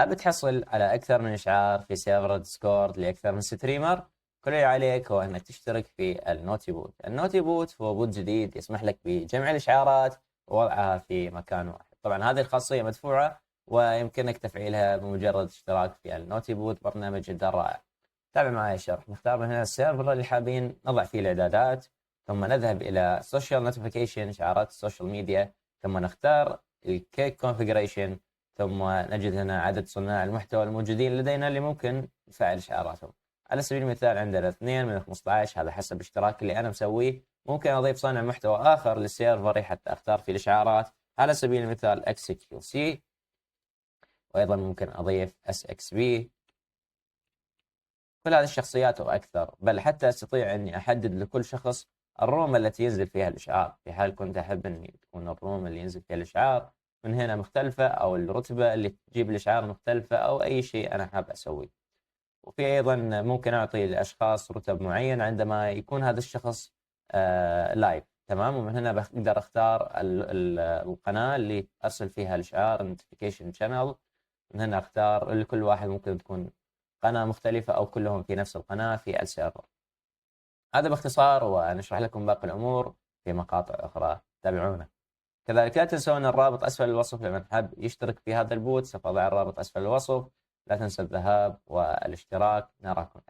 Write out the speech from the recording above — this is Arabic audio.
حاب تحصل على أكثر من إشعار في سيرفر ديسكورد لأكثر من ستريمر؟ كل اللي عليك هو أنك تشترك في النوتي بوت. النوتي بوت هو بوت جديد يسمح لك بجمع الإشعارات ووضعها في مكان واحد. طبعا هذه الخاصية مدفوعة ويمكنك تفعيلها بمجرد اشتراك في النوتي بوت، برنامج جدا رائع. تابع معي الشرح. نختار من هنا السيرفر اللي حابين نضع فيه الإعدادات، ثم نذهب إلى سوشيال نوتيفيكيشن، إشعارات السوشيال ميديا، ثم نختار الكيك كونفيجريشن، ثم نجد هنا عدد صناع المحتوى الموجودين لدينا اللي ممكن نفعل إشعاراتهم. على سبيل المثال عندنا 2 من 15، هذا حسب الاشتراك اللي أنا مسويه. ممكن أضيف صانع محتوى آخر للسيرفر حتى أختار فيه الإشعارات، على سبيل المثال XQC، وأيضا ممكن أضيف SXB. كل هذه الشخصيات وأكثر، بل حتى أستطيع أني أحدد لكل شخص الروم التي ينزل فيها الإشعار، في حال كنت أحب أن تكون الروم اللي ينزل فيها الإشعار من هنا مختلفة، أو الرتبة اللي تجيب الإشعار مختلفة، أو أي شيء أنا حاب أسويه. وفي أيضا ممكن أعطي لأشخاص رتب معينة عندما يكون هذا الشخص لايف، تمام. ومن هنا بقدر أختار القناة اللي أرسل فيها الإشعار notification channel. من هنا أختار لكل واحد ممكن تكون قناة مختلفة أو كلهم في نفس القناة في السيرفر. هذا باختصار، ونشرح لكم باقي الأمور في مقاطع أخرى. تابعونا. كذلك لا تنسون الرابط أسفل الوصف لمن حب يشترك في هذا البوت، سوف أضع الرابط أسفل الوصف. لا تنسى الذهاب والاشتراك. نراكم.